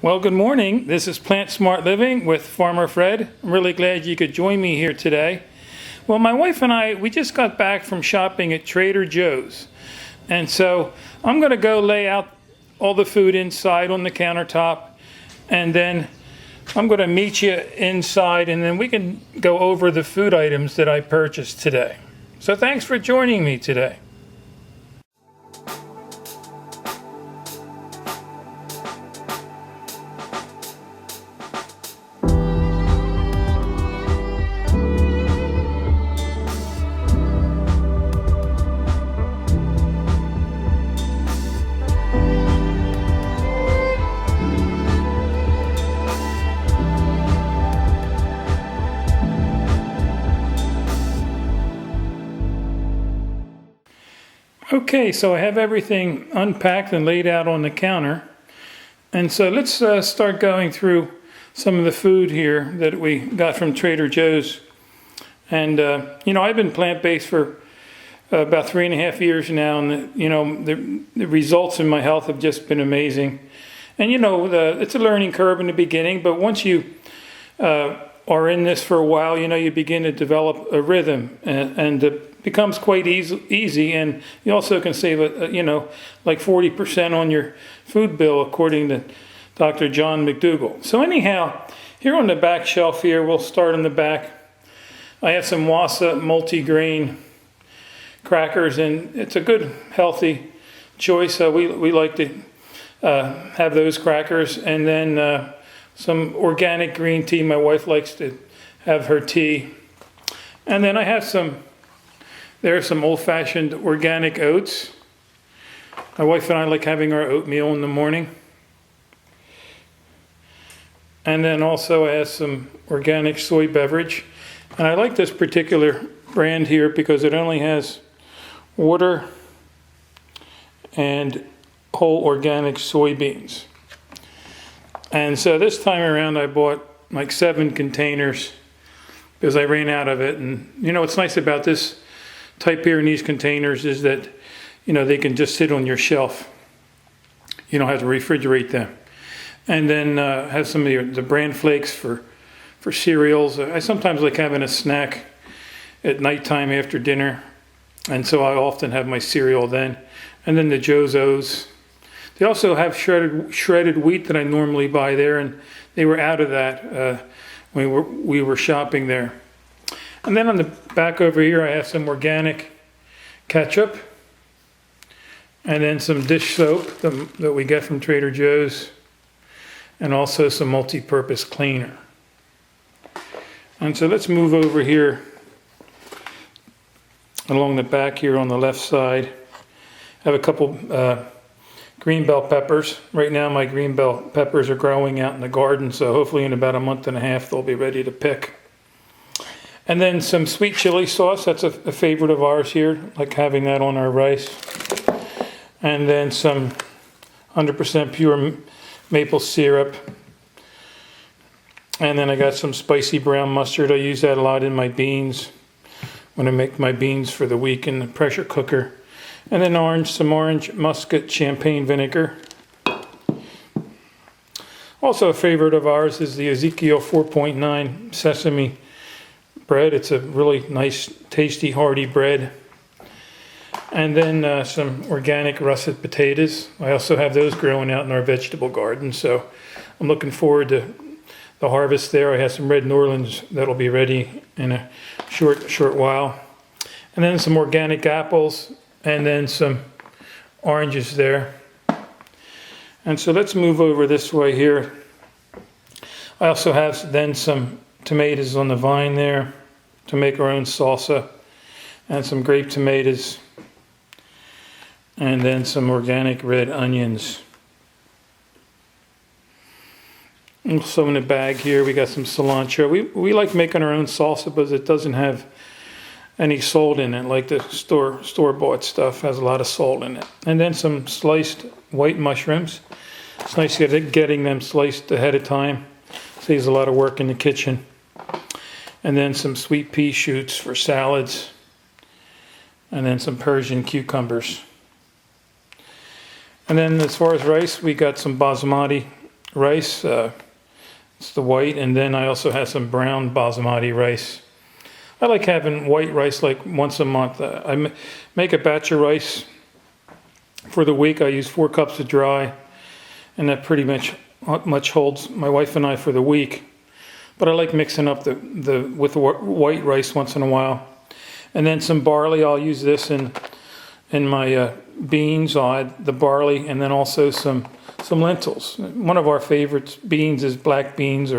Well, good morning. This is Plant Smart Living with Farmer Fred. I'm really glad you could join me here today. Well, my wife and I, we just got back from shopping at Trader Joe's. And so I'm going to go lay out all the food inside on the countertop. And then I'm going to meet you inside, and then we can go over the food items that I purchased today. So thanks for joining me today. Okay, so I have everything unpacked and laid out on the counter. And so let's start going through some of the food here that we got from Trader Joe's. And, I've been plant-based for about 3.5 years now. And, the results in my health have just been amazing. And, it's a learning curve in the beginning. But once you are in this for a while, you begin to develop a rhythm. And it becomes quite easy, and you also can save like 40% on your food bill, according to Dr. John McDougall. So anyhow, here on the back shelf here, we'll start on the back. I have some Wassa multi-grain crackers, and it's a good healthy choice. We like to have those crackers, and then some organic green tea. My wife likes to have her tea. And then I have there's some old-fashioned organic oats. My wife and I like having our oatmeal in the morning. And then also I have some organic soy beverage. And I like this particular brand here because it only has water and whole organic soybeans. And so this time around I bought like 7 containers because I ran out of it. And what's nice about this type here in these containers is that they can just sit on your shelf. You don't have to refrigerate them. And then have some of the bran flakes for cereals. I sometimes like having a snack at nighttime after dinner, and so I often have my cereal then. And then the Joe's O's. They also have shredded wheat that I normally buy there, and they were out of that when we were shopping there. And then on the back over here, I have some organic ketchup, and then some dish soap that we get from Trader Joe's, and also some multi-purpose cleaner. And so let's move over here along the back here on the left side. I have a couple green bell peppers. Right now my green bell peppers are growing out in the garden, so hopefully in about a month and a half they'll be ready to pick. And then some sweet chili sauce. That's a favorite of ours here, like having that on our rice. And then some 100% pure maple syrup. And then I got some spicy brown mustard. I use that a lot in my beans when I make my beans for the week in the pressure cooker. And then some orange muscat champagne vinegar. Also a favorite of ours is the Ezekiel 4.9 sesame bread. It's a really nice, tasty, hearty bread. And then some organic russet potatoes. I also have those growing out in our vegetable garden, so I'm looking forward to the harvest there. I have some red Norlands that'll be ready in a short while. And then some organic apples, and then some oranges there. And so let's move over this way here. I also have then some tomatoes on the vine there to make our own salsa, and some grape tomatoes, and then some organic red onions. Also in the bag here we got some cilantro. We like making our own salsa because it doesn't have any salt in it, like the store-bought stuff has a lot of salt in it. And then some sliced white mushrooms. It's nice getting them sliced ahead of time. Saves a lot of work in the kitchen. And then some sweet pea shoots for salads. And then some Persian cucumbers. And then as far as rice, we got some basmati rice. It's the white, and then I also have some brown basmati rice. I like having white rice like once a month. Make a batch of rice for the week. I use 4 cups of dry, and that pretty much holds my wife and I for the week. But I like mixing up with white rice once in a while. And then some barley. I'll use this in my beans. I'll add the barley, and then also some lentils. One of our favorite beans is black beans,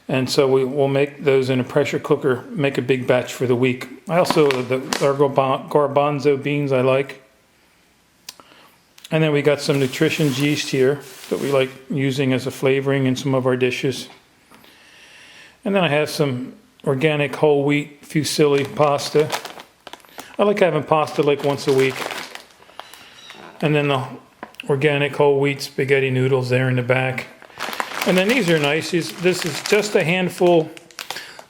and so we'll make those in a pressure cooker, make a big batch for the week. I also, our garbanzo beans I like. And then we got some nutrition yeast here that we like using as a flavoring in some of our dishes. And then I have some organic whole wheat fusilli pasta. I like having pasta like once a week. And then the organic whole wheat spaghetti noodles there in the back. And then these are nice. This is just a handful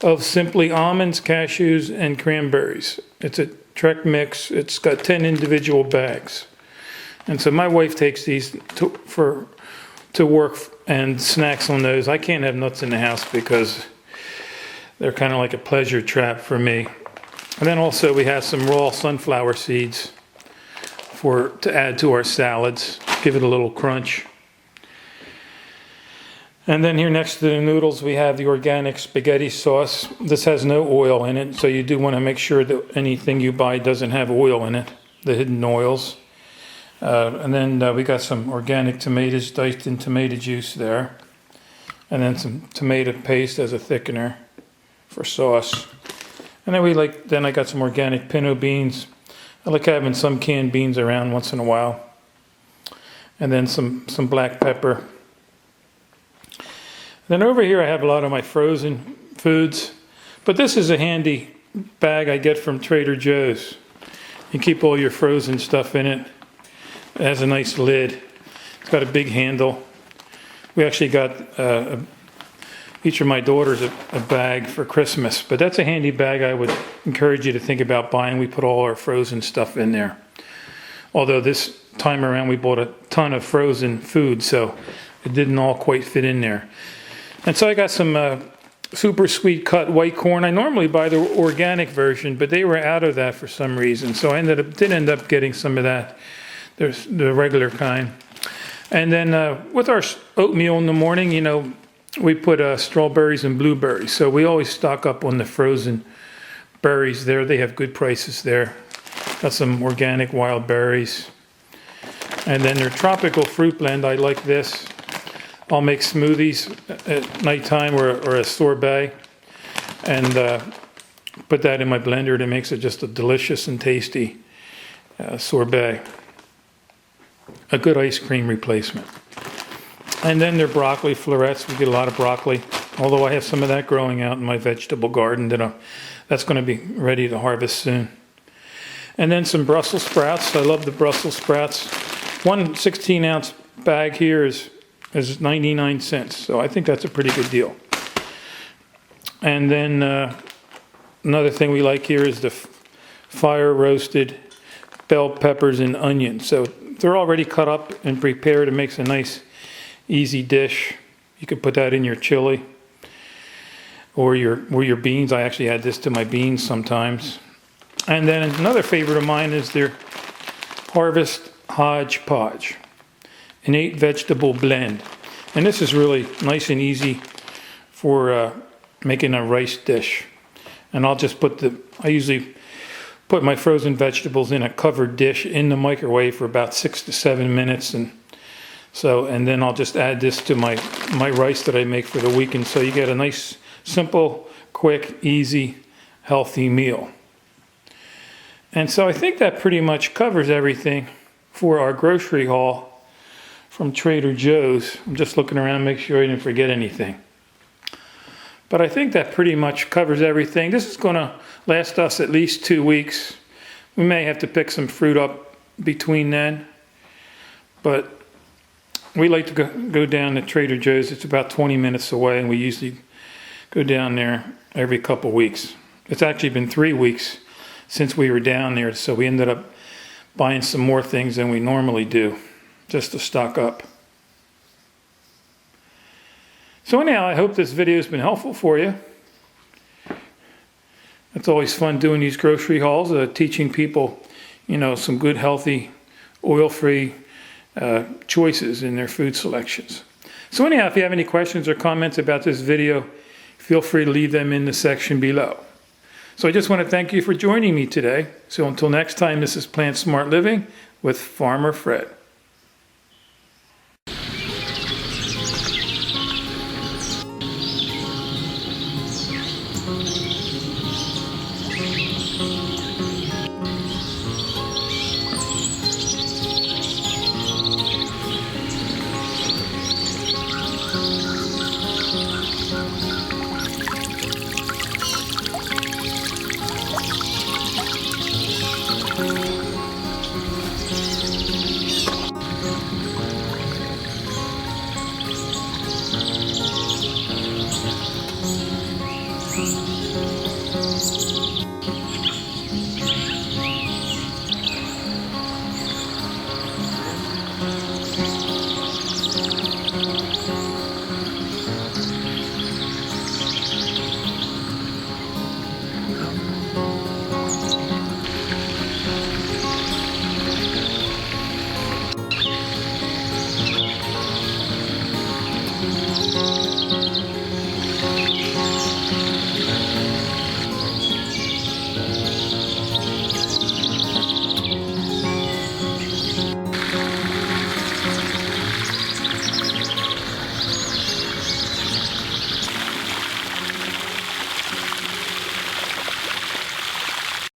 of simply almonds, cashews, and cranberries. It's a Trek mix. It's got 10 individual bags. And so my wife takes these to work and snacks on those. I can't have nuts in the house because they're kind of like a pleasure trap for me. And then also we have some raw sunflower seeds to add to our salads, give it a little crunch. And then here next to the noodles we have the organic spaghetti sauce. This has no oil in it, so you do want to make sure that anything you buy doesn't have oil in it, the hidden oils. And then we got some organic tomatoes diced in tomato juice there. And then some tomato paste as a thickener for sauce. And then I got some organic pinto beans. I like having some canned beans around once in a while. And then some black pepper. Then over here I have a lot of my frozen foods. But this is a handy bag I get from Trader Joe's. You keep all your frozen stuff in it. It has a nice lid. It's got a big handle. We actually got each of my daughters a bag for Christmas. But that's a handy bag I would encourage you to think about buying. We put all our frozen stuff in there. Although this time around we bought a ton of frozen food, so it didn't all quite fit in there. And so I got some super sweet cut white corn. I normally buy the organic version, but they were out of that for some reason. So I did end up getting some of that. There's the regular kind. And then with our oatmeal in the morning, we put strawberries and blueberries. So we always stock up on the frozen berries there. They have good prices there. Got some organic wild berries. And then their tropical fruit blend, I like this. I'll make smoothies at nighttime or a sorbet. And put that in my blender. It makes it just a delicious and tasty sorbet. A good ice cream replacement. And then their broccoli florets. We get a lot of broccoli, although I have some of that growing out in my vegetable garden that's going to be ready to harvest soon. And then some Brussels sprouts. I love the Brussels sprouts. One 16-ounce bag here is 99 cents, so I think that's a pretty good deal. And then another thing we like here is the fire-roasted bell peppers and onions. So they're already cut up and prepared. It makes a nice, easy dish. You could put that in your chili or your beans. I actually add this to my beans sometimes. And then another favorite of mine is their Harvest Hodgepodge, an 8-vegetable blend. And this is really nice and easy for making a rice dish. And I'll just I usually put my frozen vegetables in a covered dish in the microwave for about 6 to 7 minutes. And then I'll just add this to my rice that I make for the week. And so you get a nice, simple, quick, easy, healthy meal. And so I think that pretty much covers everything for our grocery haul from Trader Joe's. I'm just looking around, make sure I didn't forget anything. But I think that pretty much covers everything. This is going to last us at least 2 weeks. We may have to pick some fruit up between then. But we like to go down to Trader Joe's. It's about 20 minutes away, and we usually go down there every couple weeks. It's actually been 3 weeks since we were down there, so we ended up buying some more things than we normally do, just to stock up. So anyhow, I hope this video has been helpful for you. It's always fun doing these grocery hauls, teaching people, some good, healthy, oil-free choices in their food selections. So anyhow, if you have any questions or comments about this video, feel free to leave them in the section below. So I just want to thank you for joining me today. So until next time, this is Plant Smart Living with Farmer Fred.